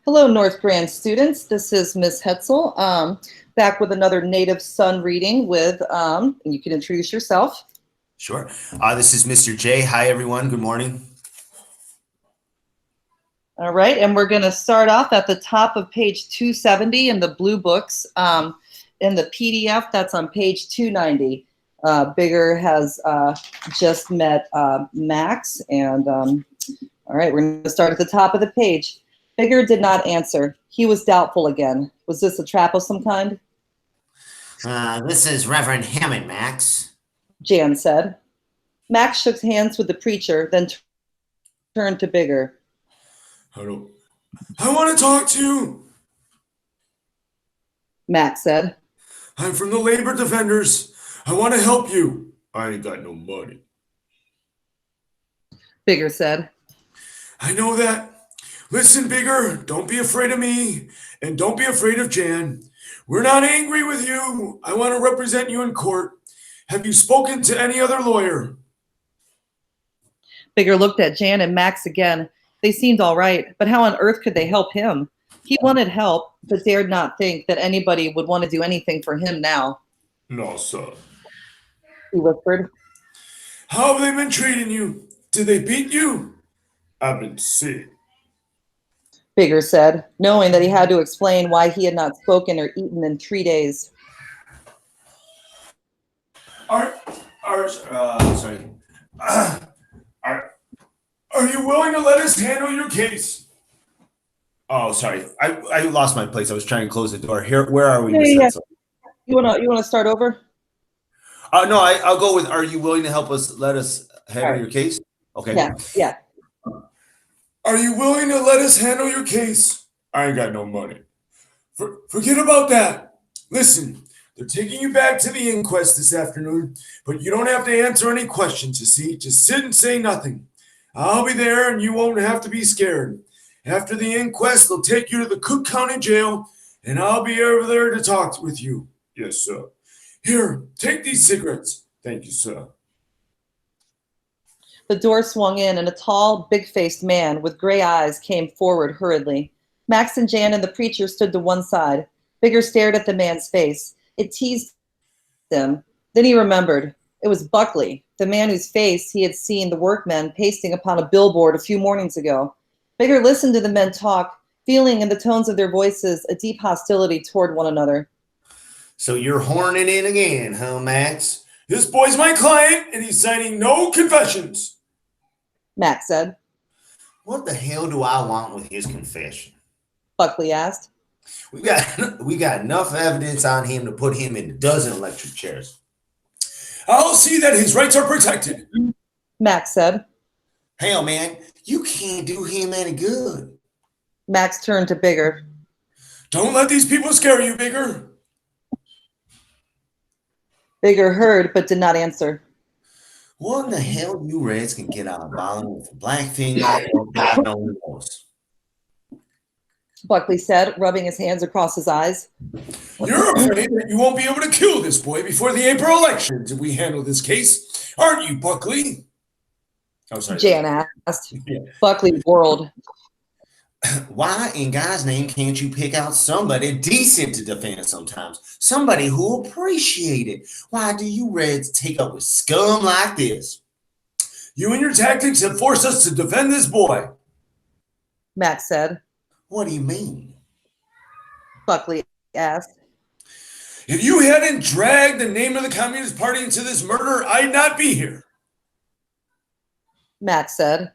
Hello, North Grand students. This is Ms. Hetzel, back with another Native Son reading with, and you can introduce yourself. Sure. This is Mr. J. Hi, everyone. Good morning. All right, and we're going to start off at the top of page 270 in the blue books. In the PDF, that's on page 290. Bigger has just met Max, and all right, we're going to start at the top of the page. Bigger did not answer. He was doubtful again. Was this a trap of some kind? This is Reverend Hammond, Max. Jan said. Max shook hands with the preacher, then turned to Bigger. I want to talk to you, Max said. I'm from the Labor Defenders. I want to help you. I ain't got no money. Bigger said. I know that. Listen, Bigger, don't be afraid of me, and don't be afraid of Jan. We're not angry with you. I want to represent you in court. Have you spoken to any other lawyer? Bigger looked at Jan and Max again. They seemed all right, but how on earth could they help him? He wanted help, but dared not think that anybody would want to do anything for him now. No, sir. He whispered. How have they been treating you? Did they beat you? I've been sick. Bigger said, knowing that he had to explain why he had not spoken or eaten in 3 days. Are you willing to let us handle your case? Oh, sorry. I lost my place. I was trying to close the door. Here, where are we? Yeah. You wanna start over? No, I'll go with. Are you willing to help us? Let us handle your case. Okay. Yeah. Are you willing to let us handle your case? I ain't got no money. Forget about that. Listen, they're taking you back to the inquest this afternoon, but you don't have to answer any questions, you see. Just sit and say nothing. I'll be there and you won't have to be scared. After the inquest, they'll take you to the Cook County Jail, and I'll be over there to talk with you. Yes, sir. Here, take these cigarettes. Thank you, sir. The door swung in, and a tall, big-faced man with gray eyes came forward hurriedly. Max and Jan and the preacher stood to one side. Bigger stared at the man's face. It teased him. Then he remembered. It was Buckley, the man whose face he had seen the workmen pasting upon a billboard a few mornings ago. Bigger listened to the men talk, feeling in the tones of their voices a deep hostility toward one another. So you're horning in again, huh, Max? This boy's my client, and he's signing no confessions. Max said. What the hell do I want with his confession? Buckley asked. We got enough evidence on him to put him in a dozen electric chairs. I'll see that his rights are protected. Max said. Hell, man, you can't do him any good. Max turned to Bigger. Don't let these people scare you, Bigger. Bigger heard but did not answer. What in the hell you Reds can get out of bothering with a black thing like God only knows? Buckley said, rubbing his hands across his eyes. You're afraid that you won't be able to kill this boy before the April elections if we handle this case, aren't you, Buckley? Oh, sorry. Jan asked. Yeah. Buckley whirled. Why in God's name can't you pick out somebody decent to defend sometimes? Somebody who appreciate it. Why do you Reds take up with scum like this? You and your tactics have forced us to defend this boy. Max said. What do you mean? Buckley asked. If you hadn't dragged the name of the Communist Party into this murder, I'd not be here. Max said.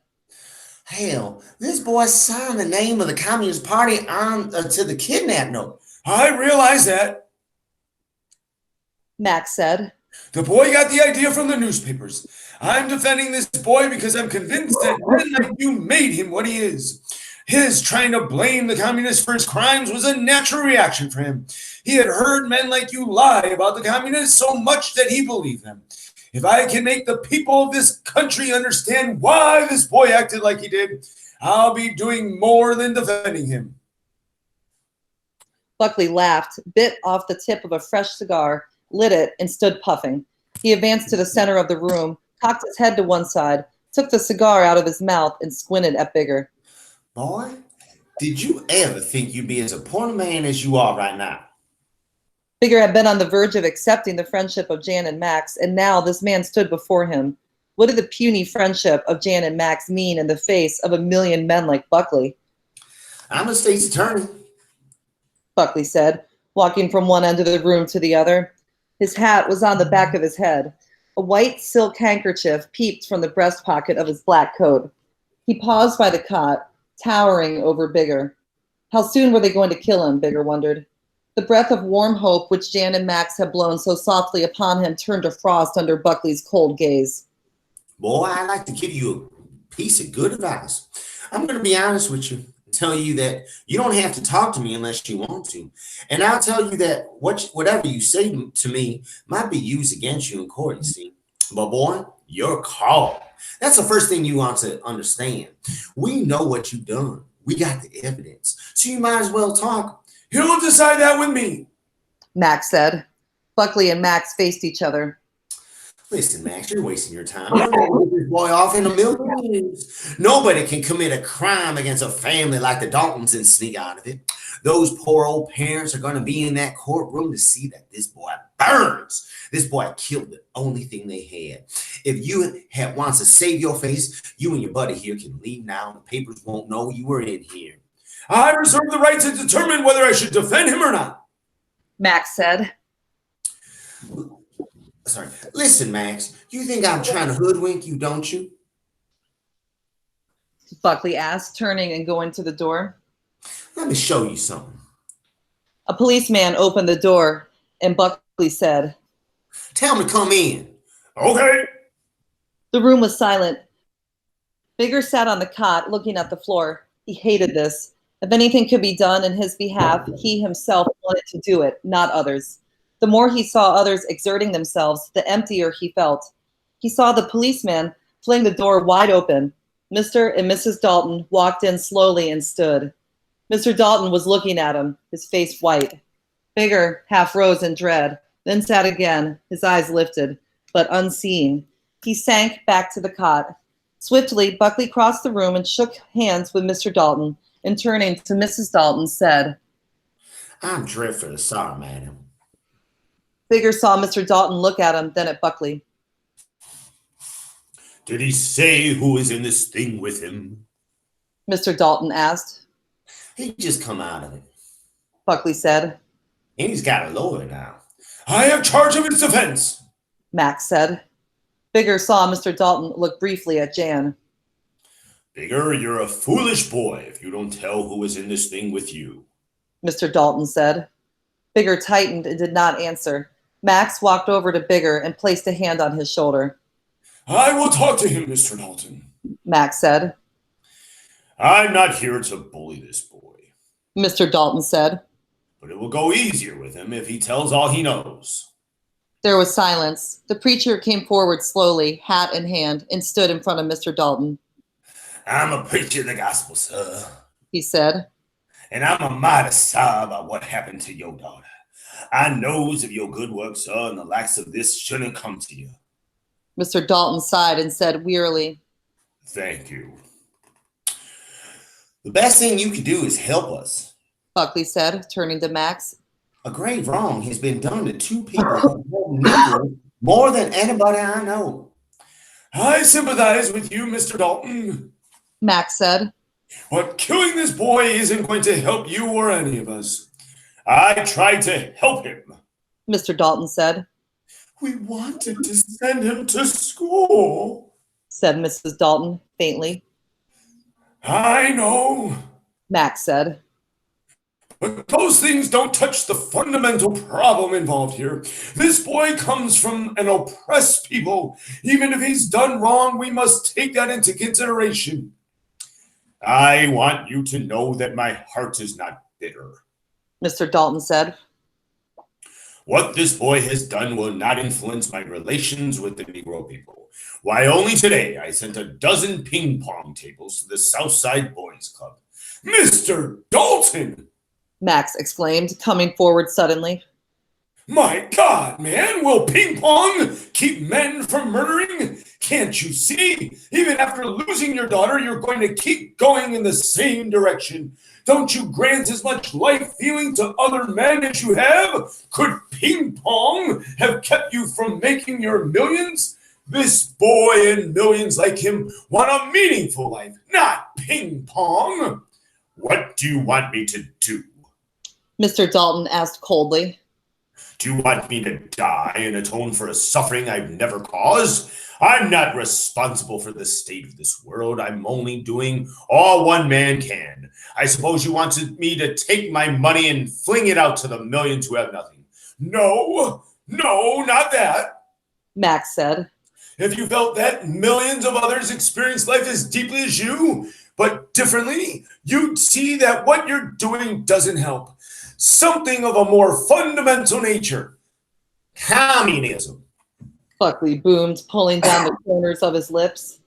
Hell, this boy signed the name of the Communist Party on to the kidnap note. I realize that. Max said. The boy got the idea from the newspapers. I'm defending this boy because I'm convinced that men like you made him what he is. His trying to blame the communists for his crimes was a natural reaction for him. He had heard men like you lie about the communists so much that he believed them. If I can make the people of this country understand why this boy acted like he did, I'll be doing more than defending him. Buckley laughed, bit off the tip of a fresh cigar, lit it, and stood puffing. He advanced to the center of the room, cocked his head to one side, took the cigar out of his mouth, and squinted at Bigger. Boy, Did you ever think you'd be as important a man as you are right now? Bigger had been on the verge of accepting the friendship of Jan and Max, and now this man stood before him. What did the puny friendship of Jan and Max mean in the face of a million men like Buckley? I'm a state's attorney. Buckley said, walking from one end of the room to the other. His hat was on the back of his head. A white silk handkerchief peeped from the breast pocket of his black coat. He paused by the cot, towering over Bigger. How soon were they going to kill him, Bigger wondered. The breath of warm hope which Jan and Max had blown so softly upon him turned to frost under Buckley's cold gaze. Boy, I'd like to give you a piece of good advice. I'm going to be honest with you and tell you that you don't have to talk to me unless you want to. And I'll tell you that whatever you say to me might be used against you in court, you see. But boy, your call. That's the first thing you want to understand. We know what you've done. We got the evidence. So you might as well talk. He'll decide that with me, Max said. Buckley and Max faced each other. Listen, Max, you're wasting your time. You're going to get this boy off in a million years. Nobody can commit a crime against a family like the Daltons and sneak out of it. Those poor old parents are going to be in that courtroom to see that this boy burns. This boy killed the only thing they had. If you wants to save your face, you and your buddy here can leave now. The papers won't know you were in here. I reserve the right to determine whether I should defend him or not, Max said. Sorry. Listen, Max, you think I'm trying to hoodwink you, don't you? Buckley asked, turning and going to the door. Let me show you something. A policeman opened the door, and Buckley said, Tell him to come in. Okay. The room was silent. Bigger sat on the cot, looking at the floor. He hated this. If anything could be done in his behalf, he himself wanted to do it, not others. The more he saw others exerting themselves, the emptier he felt. He saw the policeman fling the door wide open. Mr. and Mrs. Dalton walked in slowly and stood. Mr. Dalton was looking at him, his face white. Bigger half rose in dread, then sat again, his eyes lifted, but unseeing. He sank back to the cot. Swiftly, Buckley crossed the room and shook hands with Mr. Dalton, and turning to Mrs. Dalton, said, I'm dreadfully sorry, madam. Bigger saw Mr. Dalton look at him, then at Buckley. Did he say who is in this thing with him? Mr. Dalton asked. He just come out of it. Buckley said. And he's got a lawyer now. I have charge of his defense, Max said. Bigger saw Mr. Dalton look briefly at Jan. Bigger, you're a foolish boy if you don't tell who is in this thing with you, Mr. Dalton said. Bigger tightened and did not answer. Max walked over to Bigger and placed a hand on his shoulder. I will talk to him, Mr. Dalton, Max said. I'm not here to bully this boy, Mr. Dalton said. but it will go easier with him if he tells all he knows. There was silence. The preacher came forward slowly, hat in hand, and stood in front of Mr. Dalton. I'm a preacher of the gospel, sir, He said. and I'm a mighty sorry about what happened to your daughter. I knows of your good work, sir, and the likes of this shouldn't come to you. Mr. Dalton sighed and said wearily, Thank you. The best thing you could do is help us. Buckley said, turning to Max. A grave wrong has been done to two people who know more than anybody I know. I sympathize with you, Mr. Dalton, Max said. but killing this boy isn't going to help you or any of us. I tried to help him. Mr. Dalton said. We wanted to send him to school. Said Mrs. Dalton faintly. I know, Max said. but those things don't touch the fundamental problem involved here. This boy comes from an oppressed people. Even if he's done wrong, we must take that into consideration. I want you to know that my heart is not bitter. Mr. Dalton said. What this boy has done will not influence my relations with the Negro people. Why, only today I sent a dozen ping pong tables to the Southside Boys Club. Mr. Dalton! Max exclaimed, coming forward suddenly. My God, man, will ping pong keep men from murdering? Can't you see? Even after losing your daughter, you're going to keep going in the same direction. Don't you grant as much life feeling to other men as you have? Could ping pong have kept you from making your millions? This boy and millions like him want a meaningful life, not ping pong. What do you want me to do? Mr. Dalton asked coldly. Do you want me to die and atone for a suffering I've never caused? I'm not responsible for the state of this world. I'm only doing all one man can. I suppose you wanted me to take my money and fling it out to the millions who have nothing. No, not that. Max said. If you felt that millions of others experience life as deeply as you, but differently, you'd see that what you're doing doesn't help. Something of a more fundamental nature. Communism. Buckley boomed, pulling down the corners of his lips.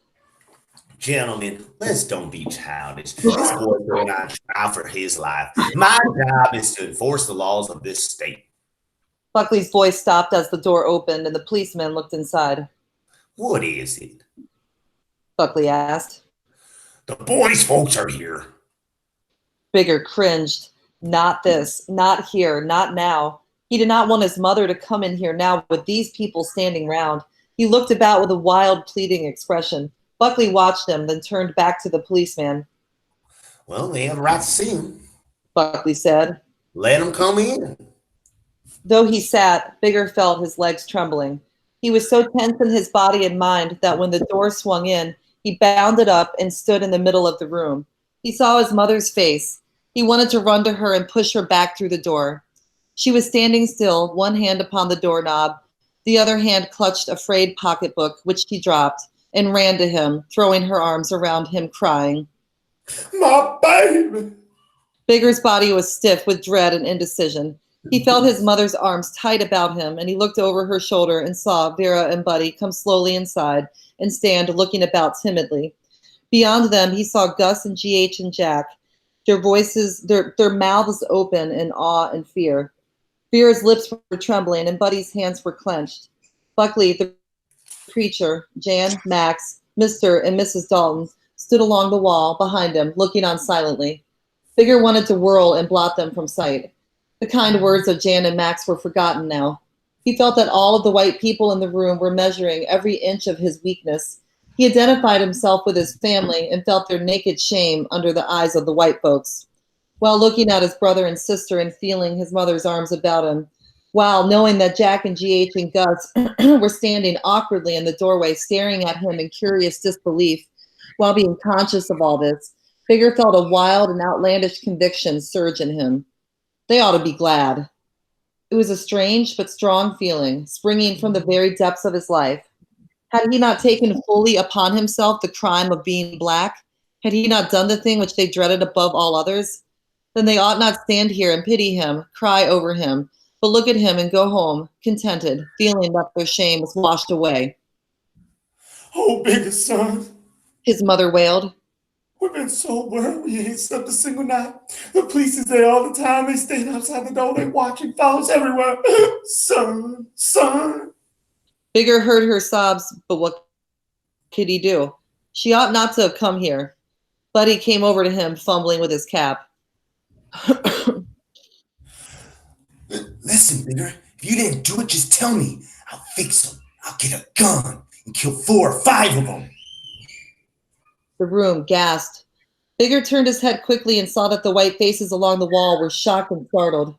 Gentlemen, let's don't be childish. This boy's going on trial for his life. My job is to enforce the laws of this state. Buckley's voice stopped as the door opened and the policeman looked inside. What is it? Buckley asked. The boys' folks are here. Bigger cringed. Not this, not here, not now. He did not want his mother to come in here now with these people standing round. He looked about with a wild, pleading expression. Buckley watched him, then turned back to the policeman. Well, they have a right to see him. Buckley said. Let him come in. Though he sat, Bigger felt his legs trembling. He was so tense in his body and mind that when the door swung in, he bounded up and stood in the middle of the room. He saw his mother's face. He wanted to run to her and push her back through the door. She was standing still, one hand upon the doorknob. The other hand clutched a frayed pocketbook, which she dropped, and ran to him, throwing her arms around him, crying. My baby! Bigger's body was stiff with dread and indecision. He felt his mother's arms tight about him, and he looked over her shoulder and saw Vera and Buddy come slowly inside and stand looking about timidly. Beyond them, he saw Gus and GH and Jack, their mouths open in awe and fear. Vera's lips were trembling, and Buddy's hands were clenched. Buckley, the preacher, Jan, Max, Mr. and Mrs. Dalton stood along the wall behind him, looking on silently. Bigger wanted to whirl and blot them from sight. The kind words of Jan and Max were forgotten now. He felt that all of the white people in the room were measuring every inch of his weakness. He identified himself with his family and felt their naked shame under the eyes of the white folks. While looking at his brother and sister and feeling his mother's arms about him, while knowing that Jack and GH and Gus were standing awkwardly in the doorway staring at him in curious disbelief, while being conscious of all this, Bigger felt a wild and outlandish conviction surge in him. They ought to be glad. It was a strange but strong feeling, springing from the very depths of his life. Had he not taken fully upon himself the crime of being black? Had he not done the thing which they dreaded above all others? Then they ought not stand here and pity him, cry over him, but look at him and go home, contented, feeling that their shame was washed away. Oh, Bigger son. His mother wailed. We've been so worried we ain't slept a single night. The police is there all the time. They stand outside the door. They watching, follows everywhere. Son. Bigger heard her sobs, but what could he do? She ought not to have come here. Buddy came over to him, fumbling with his cap. Listen, Bigger, if you didn't do it, just tell me. I'll fix them. I'll get a gun and kill 4 or 5 of them. The room gasped. Bigger turned his head quickly and saw that the white faces along the wall were shocked and startled.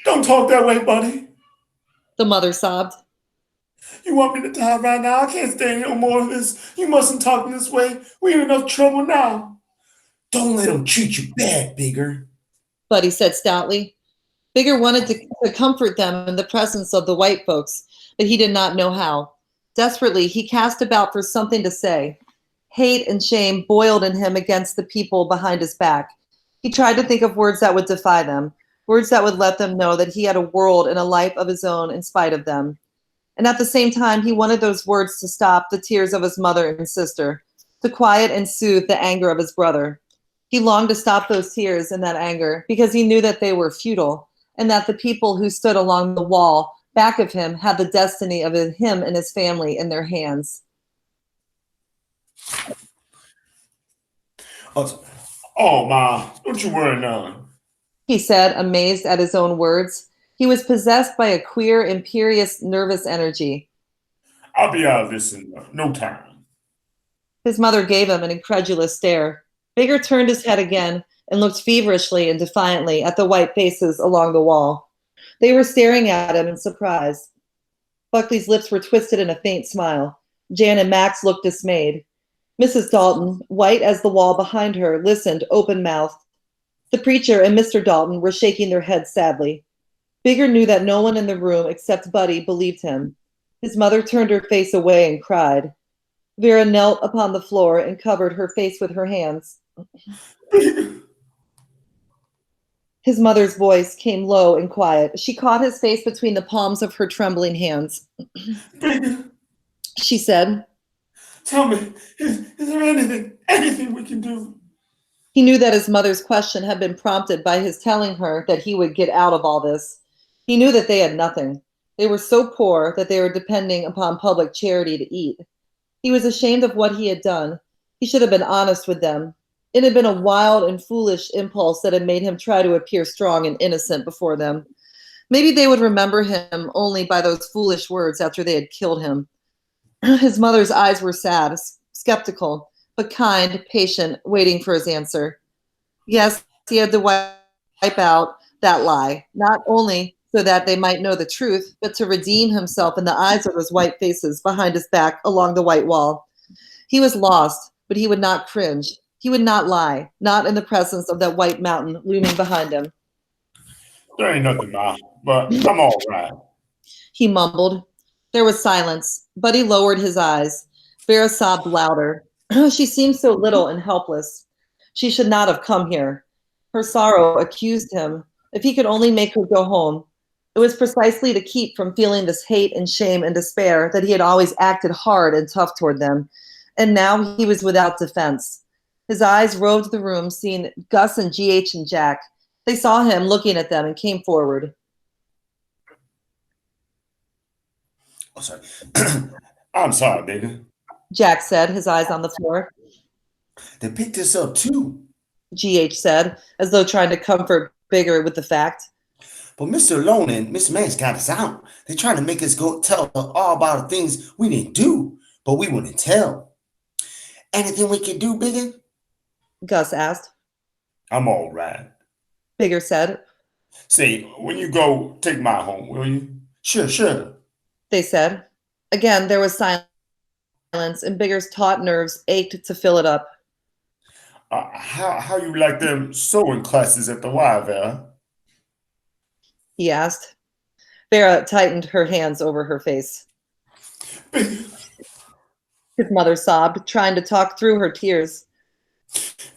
Don't talk that way, buddy. The mother sobbed. You want me to die right now? I can't stand no more of this. You mustn't talk this way. We're in enough trouble now. Don't let them treat you bad, Bigger. Buddy said stoutly. Bigger wanted to comfort them in the presence of the white folks, but he did not know how. Desperately, he cast about for something to say. Hate and shame boiled in him against the people behind his back. He tried to think of words that would defy them, words that would let them know that he had a world and a life of his own in spite of them. And at the same time, he wanted those words to stop the tears of his mother and sister, to quiet and soothe the anger of his brother. He longed to stop those tears and that anger because he knew that they were futile and that the people who stood along the wall back of him had the destiny of him and his family in their hands. Oh, Ma, don't you worry none. He said, amazed at his own words. He was possessed by a queer, imperious, nervous energy. I'll be out of this in no time. His mother gave him an incredulous stare. Bigger turned his head again and looked feverishly and defiantly at the white faces along the wall. They were staring at him in surprise. Buckley's lips were twisted in a faint smile. Jan and Max looked dismayed. Mrs. Dalton, white as the wall behind her, listened open-mouthed. The preacher and Mr. Dalton were shaking their heads sadly. Bigger knew that no one in the room except Buddy believed him. His mother turned her face away and cried. Vera knelt upon the floor and covered her face with her hands. His mother's voice came low and quiet. She caught his face between the palms of her trembling hands. Bigger, She said, tell me, is there anything we can do? he knew that his mother's question had been prompted by his telling her that he would get out of all this. He knew that they had nothing. They were so poor that they were depending upon public charity to eat. He was ashamed of what he had done. He should have been honest with them. It had been a wild and foolish impulse that had made him try to appear strong and innocent before them. Maybe they would remember him only by those foolish words after they had killed him. His mother's eyes were sad, skeptical, but kind, patient, waiting for his answer. Yes, he had to wipe out that lie, not only so that they might know the truth, but to redeem himself in the eyes of those white faces behind his back along the white wall. He was lost, but he would not cringe. He would not lie, not in the presence of that white mountain looming behind him. There ain't nothing, Ma, but I'm all right. He mumbled. There was silence. Buddy lowered his eyes. Vera sobbed louder. She seemed so little and helpless. She should not have come here. Her sorrow accused him. If he could only make her go home. It was precisely to keep from feeling this hate and shame and despair that he had always acted hard and tough toward them. And now he was without defense. His eyes roved the room, seeing Gus and GH and Jack. They saw him looking at them and came forward. Oh, sorry. I'm sorry, Bigger. Jack said, his eyes on the floor. They picked us up too. GH said, as though trying to comfort Bigger with the fact. But Mr. Lone and Miss Max got us out. They're trying to make us go tell all about the things we didn't do, but we wouldn't tell. Anything we can do, Bigger? Gus asked. I'm all right. Bigger said. Say, when you go, take my home, will you? Sure. They said. Again, there was silence, and Bigger's taut nerves ached to fill it up. How you like them sewing classes at the Y, Vera? He asked. Vera tightened her hands over her face. Bigger, His mother sobbed, trying to talk through her tears.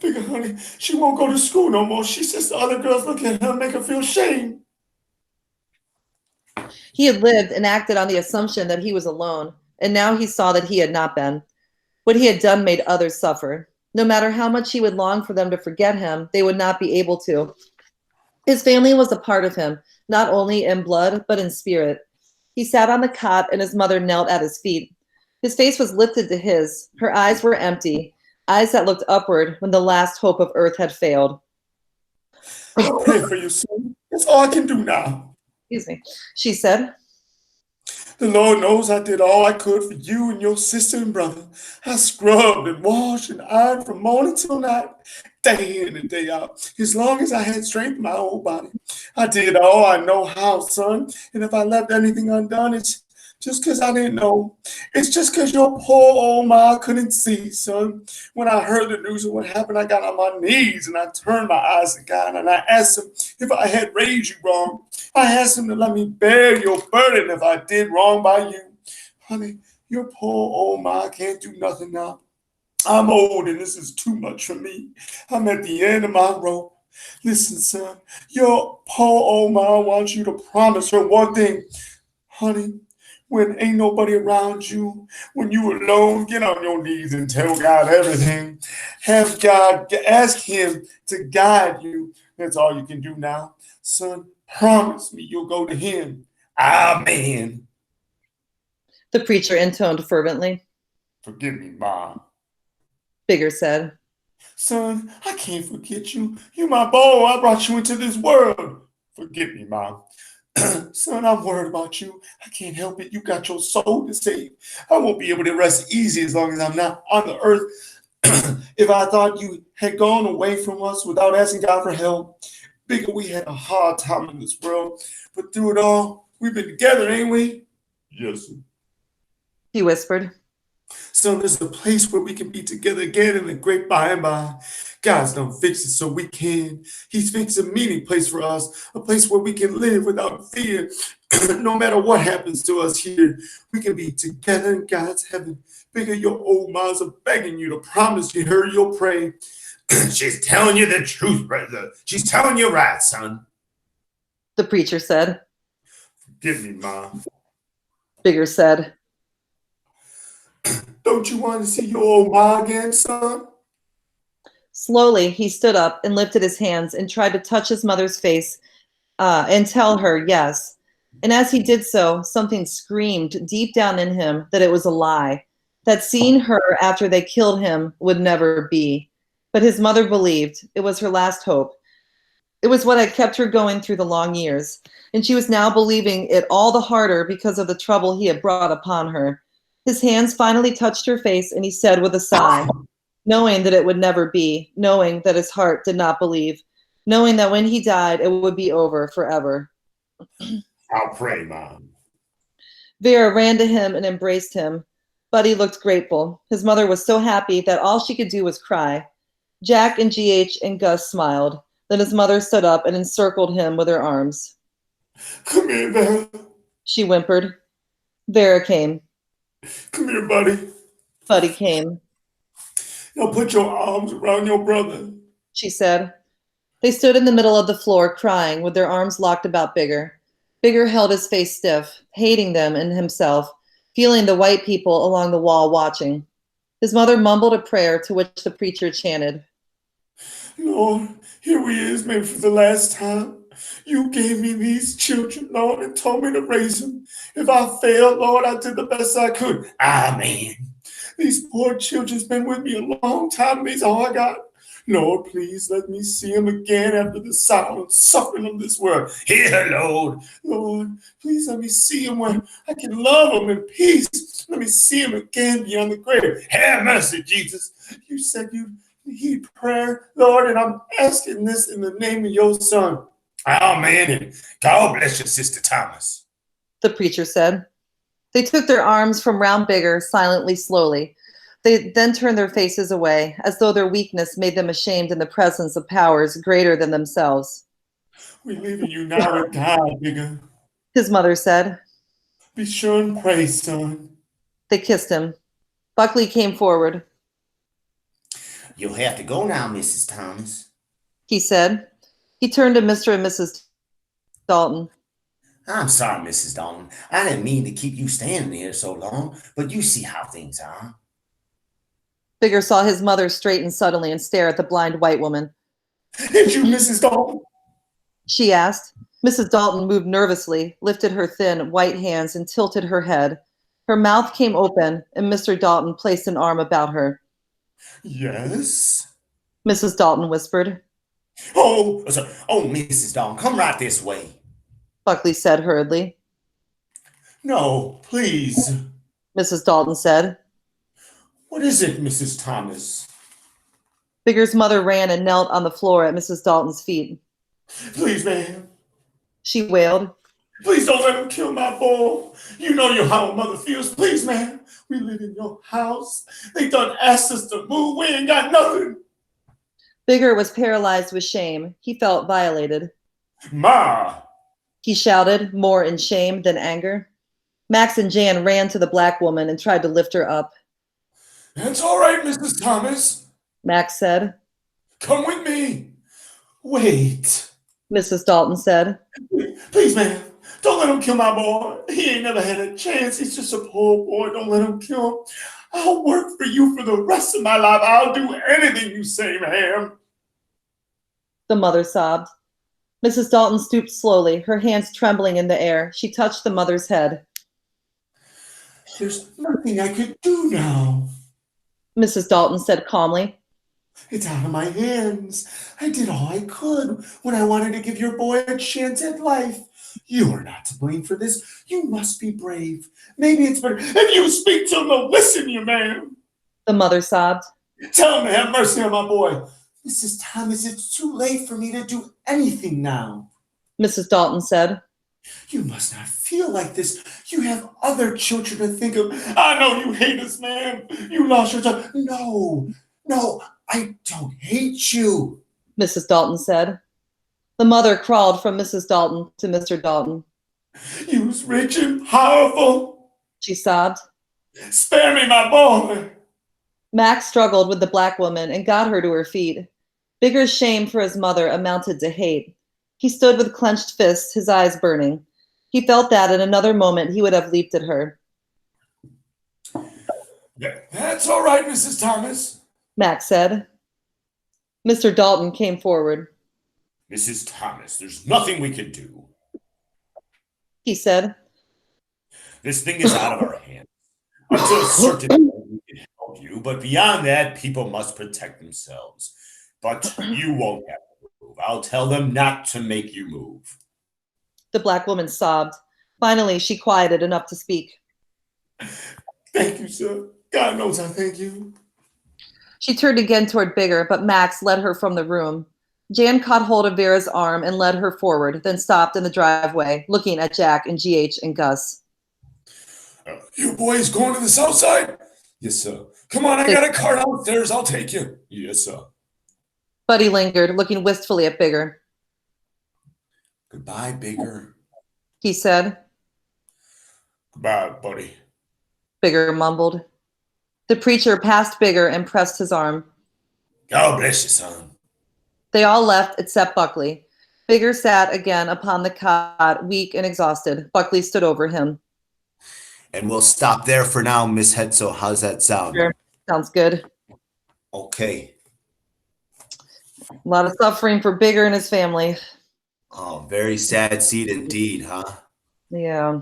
Bigger, honey, she won't go to school no more. She says the other girls look at her and make her feel shame. He had lived and acted on the assumption that he was alone, and now he saw that he had not been. What he had done made others suffer. No matter how much he would long for them to forget him, they would not be able to. His family was a part of him, not only in blood, but in spirit. He sat on the cot and his mother knelt at his feet. His face was lifted to his. Her eyes were empty, eyes that looked upward when the last hope of earth had failed. I'll pray for you, son. That's all I can do now. Excuse me, she said. The Lord knows I did all I could for you and your sister and brother. I scrubbed and washed and ironed from morning till night, day in and day out, as long as I had strength in my old body. I did all I know how, son. And if I left anything undone, it's just because I didn't know. It's just because your poor old ma couldn't see, son. When I heard the news of what happened, I got on my knees and I turned my eyes to God and I asked him if I had raised you wrong. I asked him to let me bear your burden if I did wrong by you. Honey, your poor old ma can't do nothing now. I'm old and this is too much for me. I'm at the end of my rope. Listen, son, your poor old ma wants you to promise her one thing. Honey, when ain't nobody around you, when you alone, get on your knees and tell God everything. Have God, ask him to guide you. That's all you can do now. Son, promise me you'll go to him. Amen. The preacher intoned fervently. Forgive me, Mom. Bigger said. Son, I can't forget you. You my boy. I brought you into this world. Forgive me, Mom. Son, I'm worried about you. I can't help it. You got your soul to save. I won't be able to rest easy as long as I'm not on the earth. If I thought you had gone away from us without asking God for help, Bigger, we had a hard time in this world. But through it all, we've been together, ain't we? Yes, sir. He whispered. So there's a place where we can be together again in the great by and by. God's done fixed it so we can. He's fixed a meeting place for us, a place where we can live without fear. No matter what happens to us here, we can be together in God's heaven. Bigger, your old moms are begging you to promise you heard your pray. She's telling you the truth, brother. She's telling you right, son. The preacher said. Forgive me, Mom. Bigger said. Don't you want to see your old ma again, son? Slowly, he stood up and lifted his hands and tried to touch his mother's face and tell her yes. And as he did so, something screamed deep down in him that it was a lie, that seeing her after they killed him would never be. But his mother believed it was her last hope. It was what had kept her going through the long years, and she was now believing it all the harder because of the trouble he had brought upon her. His hands finally touched her face, and he said with a sigh, knowing that it would never be, knowing that his heart did not believe, knowing that when he died, it would be over forever. I'll pray, Mom. Vera ran to him and embraced him. Buddy looked grateful. His mother was so happy that all she could do was cry. Jack and GH and Gus smiled. Then his mother stood up and encircled him with her arms. Come here, Vera. She whimpered. Vera came. Come here, buddy. Buddy came. Now put your arms around your brother. She said. They stood in the middle of the floor crying with their arms locked about Bigger. Bigger held his face stiff, hating them and himself, feeling the white people along the wall watching. His mother mumbled a prayer to which the preacher chanted. Lord, here we is, maybe for the last time. You gave me these children, Lord, and told me to raise them. If I failed, Lord, I did the best I could. Amen. These poor children's been with me a long time. These all I got. Lord, please let me see them again after the sorrow and suffering of this world. Here, Lord. Lord, please let me see them where I can love them in peace. Let me see them again beyond the grave. Have mercy, Jesus. You said you heed prayer, Lord, and I'm asking this in the name of your son. Amen. And God bless you, Sister Thomas. The preacher said. They took their arms from round Bigger silently, slowly. They then turned their faces away, as though their weakness made them ashamed in the presence of powers greater than themselves. We're leaving you now with God, Bigger. His mother said. Be sure and pray, son. They kissed him. Buckley came forward. You'll have to go now, Mrs. Thomas. He said. He turned to Mr. and Mrs. Dalton. I'm sorry, Mrs. Dalton. I didn't mean to keep you standing here so long, but you see how things are. Bigger saw his mother straighten suddenly and stare at the blind white woman. Did you, Mrs. Dalton? She asked. Mrs. Dalton moved nervously, lifted her thin, white hands, and tilted her head. Her mouth came open, and Mr. Dalton placed an arm about her. Yes? Mrs. Dalton whispered. Oh, Mrs. Dalton, come right this way. Buckley said hurriedly. No, please. Mrs. Dalton said. What is it, Mrs. Thomas? Bigger's mother ran and knelt on the floor at Mrs. Dalton's feet. Please, ma'am. She wailed. Please don't let him kill my boy. You know how a mother feels. Please, ma'am. We live in your house. They done asked us to move. We ain't got nothing. Bigger was paralyzed with shame. He felt violated. Ma! He shouted, more in shame than anger. Max and Jan ran to the black woman and tried to lift her up. That's all right, Mrs. Thomas. Max said. Come with me. Wait. Mrs. Dalton said. Please, ma'am. Don't let him kill my boy. He ain't never had a chance. He's just a poor boy. Don't let him kill him. I'll work for you for the rest of my life. I'll do anything you say, ma'am. The mother sobbed. Mrs. Dalton stooped slowly, her hands trembling in the air. She touched the mother's head. There's nothing I could do now. Mrs. Dalton said calmly. It's out of my hands. I did all I could when I wanted to give your boy a chance at life. You are not to blame for this. You must be brave. Maybe it's better if you speak to him to listen, you man. The mother sobbed. Tell him to have mercy on my boy. Mrs. Thomas, it's too late for me to do anything now. Mrs. Dalton said. You must not feel like this. You have other children to think of. I know you hate us, man. You lost your child. No, I don't hate you. Mrs. Dalton said. The mother crawled from Mrs. Dalton to Mr. Dalton. You's rich and powerful. She sobbed. Spare me, my boy. Max struggled with the black woman and got her to her feet. Bigger's shame for his mother amounted to hate. He stood with clenched fists, his eyes burning. He felt that in another moment he would have leaped at her. That's all right, Mrs. Thomas, Max said. Mr. Dalton came forward. Mrs. Thomas, there's nothing we can do. He said. This thing is out of our hands. Until a certain point, we can help you, but beyond that, people must protect themselves. But you won't have to move. I'll tell them not to make you move. The black woman sobbed. Finally, she quieted enough to speak. Thank you, sir. God knows I thank you. She turned again toward Bigger, but Max led her from the room. Jan caught hold of Vera's arm and led her forward, then stopped in the driveway, looking at Jack and GH and Gus. You boys going to the south side? Yes, sir. Come on, I got a car downstairs. I'll take you. Yes, sir. Buddy lingered, looking wistfully at Bigger. Goodbye, Bigger. He said. Goodbye, buddy. Bigger mumbled. The preacher passed Bigger and pressed his arm. God bless you, son. They all left except Buckley. Bigger sat again upon the cot, weak and exhausted. Buckley stood over him. And we'll stop there for now, Miss Hetzel. How's that sound? Sure. Sounds good. Okay. A lot of suffering for Bigger and his family. Oh, very sad scene indeed, huh? Yeah.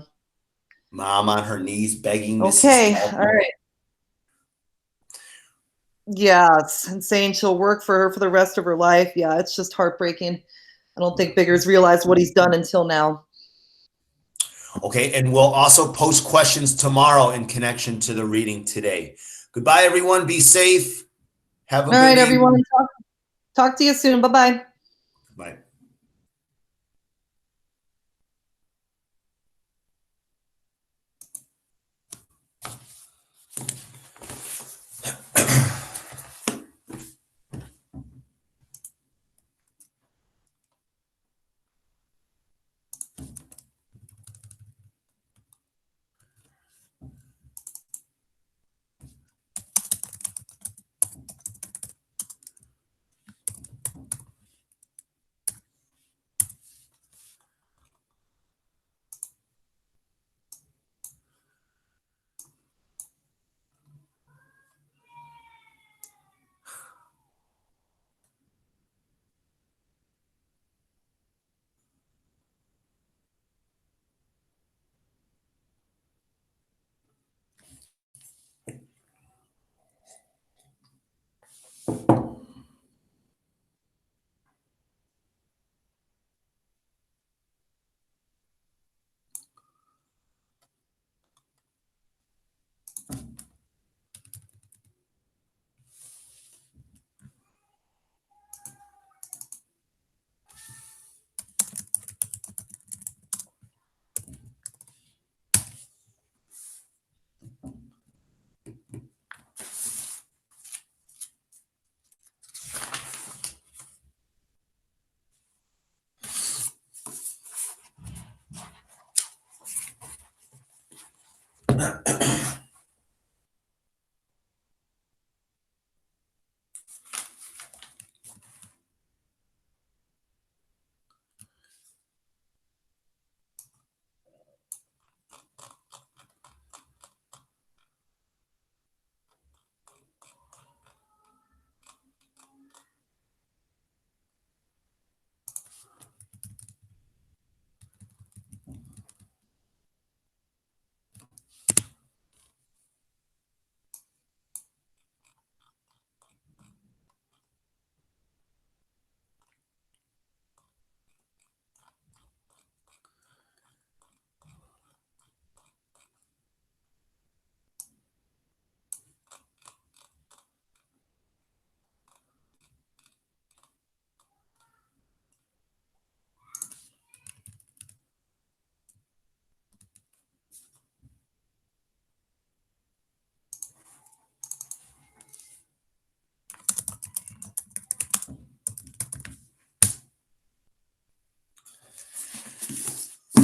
Mom on her knees begging. Mrs. Okay. Dalton. All right. Yeah, it's insane. She'll work for her for the rest of her life. Yeah, it's just heartbreaking. I don't think Bigger's realized what he's done until now. Okay, and we'll also post questions tomorrow in connection to the reading today. Goodbye, everyone. Be safe. Have a All good right, evening. everyone. Talk to you soon. Bye-bye. Bye.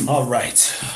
All right.